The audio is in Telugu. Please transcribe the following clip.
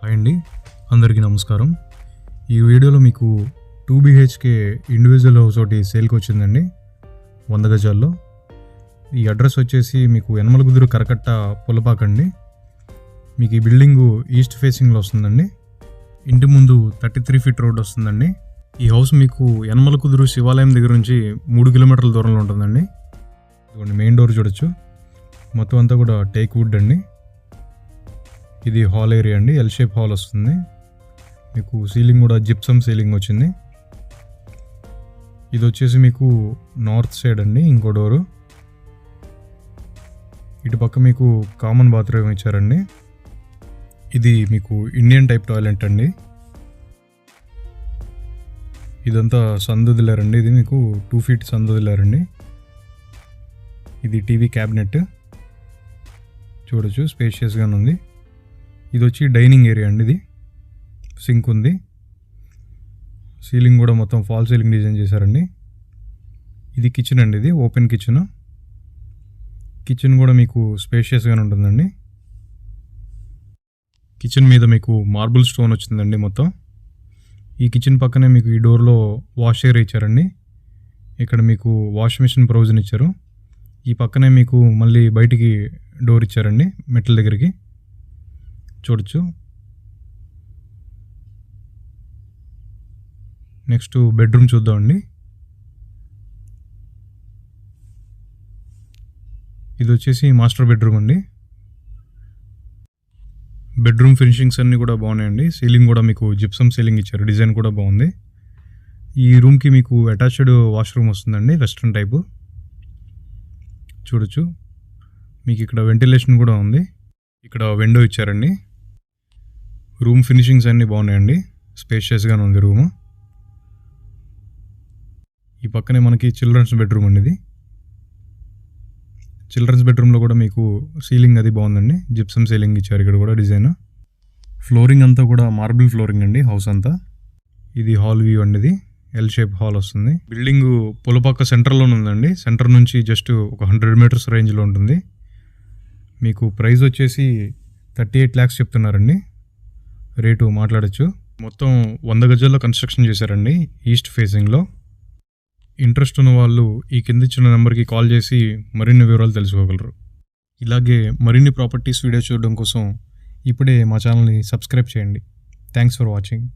హాయ్ అండి, అందరికీ నమస్కారం. ఈ వీడియోలో మీకు 2 BHK ఇండివిజువల్ హౌస్ ఒకటి సేల్కి వచ్చిందండి 100 గజాల్లో. ఈ అడ్రస్ వచ్చేసి మీకు యనమలకుదురు కరకట్ట పుల్లపాకండి. మీకు ఈ బిల్డింగు ఈస్ట్ ఫేసింగ్లో వస్తుందండి. ఇంటి ముందు 33 ఫీట్ రోడ్ వస్తుందండి. ఈ హౌస్ మీకు యనమలకుదురు శివాలయం దగ్గర నుంచి 3 కిలోమీటర్ల దూరంలో ఉంటుందండి. ఇదిగోండి మెయిన్ డోర్ చూడొచ్చు. మొత్తం అంతా కూడా టేక్ వుడ్ అండి. ఇది హాల్ ఏరియా అండి, ఎల్ షేప్ హాల్ వస్తుంది. మీకు సీలింగ్ కూడా జిప్సమ్ సీలింగ్ వచ్చింది. ఇది వచ్చేసి మీకు నార్త్ సైడ్ అండి. ఇంకో డోరు ఇటు పక్క మీకు కామన్ బాత్రూమ్ ఇచ్చారండి. ఇది మీకు ఇండియన్ టైప్ టాయిలెట్ అండి. ఇదంతా సందుదిలారండి. ఇది మీకు 2 ఫీట్ సందుదిలారండి. ఇది టీవీ క్యాబినెట్ చూడొచ్చు, స్పేషియస్గానే ఉంది. ఇది వచ్చి డైనింగ్ ఏరియా అండి. ఇది సింక్ ఉంది. సీలింగ్ కూడా మొత్తం ఫాల్ సీలింగ్ డిజైన్ చేశారండి. ఇది కిచెన్ అండి. ఇది ఓపెన్ కిచెన్. కిచెన్ కూడా మీకు స్పేషియస్గానే ఉంటుందండి. కిచెన్ మీద మీకు మార్బుల్ స్టోన్ వచ్చిందండి మొత్తం. ఈ కిచెన్ పక్కనే మీకు ఈ డోర్లో వాష్ ఏరియా ఇచ్చారండి. ఇక్కడ మీకు వాష్ మిషన్ ప్రొవిజన్ ఇచ్చారు. ఈ పక్కనే మీకు మళ్ళీ బయటికి డోర్ ఇచ్చారండి మెట్ల దగ్గరికి చూడొచ్చు. నెక్స్ట్ బెడ్రూమ్ చూద్దామండి. ఇది వచ్చేసి మాస్టర్ బెడ్రూమ్ అండి. బెడ్రూమ్ ఫినిషింగ్స్ అన్నీ కూడా బాగున్నాయండి. సీలింగ్ కూడా మీకు జిప్సమ్ సీలింగ్ ఇచ్చారు. డిజైన్ కూడా బాగుంది. ఈ రూమ్కి మీకు అటాచ్డ్ వాష్రూమ్ వస్తుందండి, వెస్ట్రన్ టైపు చూడొచ్చు. మీకు ఇక్కడ వెంటిలేషన్ కూడా ఉంది. ఇక్కడ విండో ఇచ్చారండి. రూమ్ ఫినిషింగ్స్ అన్నీ బాగున్నాయండి. స్పేషియస్గానే ఉంది రూము. ఈ పక్కనే మనకి చిల్డ్రన్స్ బెడ్రూమ్ అండి. ఇది చిల్డ్రన్స్ బెడ్రూమ్లో కూడా మీకు సీలింగ్ అది బాగుందండి. జిప్సమ్ సీలింగ్ ఇచ్చారు. ఇక్కడ కూడా డిజైన్. ఫ్లోరింగ్ అంతా కూడా మార్బుల్ ఫ్లోరింగ్ అండి హౌస్ అంతా. ఇది హాల్ వ్యూ అండి. ఇది ఎల్ షేప్ హాల్ వస్తుంది. బిల్డింగ్ పులపక్క సెంటర్లోనే ఉందండి. సెంటర్ నుంచి జస్ట్ ఒక 100 మీటర్స్ రేంజ్లో ఉంటుంది. మీకు ప్రైస్ వచ్చేసి 38 lakhs చెప్తున్నారండి. రేటు మాట్లాడచ్చు. మొత్తం 100 గజాల్లో కన్స్ట్రక్షన్ చేశారండి ఈస్ట్ ఫేసింగ్లో. ఇంట్రెస్ట్ ఉన్న వాళ్ళు ఈ కింద ఇచ్చిన నెంబర్కి కాల్ చేసి మరిన్ని వివరాలు తెలుసుకోగలరు. ఇలాగే మరిన్ని ప్రాపర్టీస్ వీడియో చూడడం కోసం ఇప్పుడే మా ఛానల్ని సబ్స్క్రైబ్ చేయండి. Thanks for watching.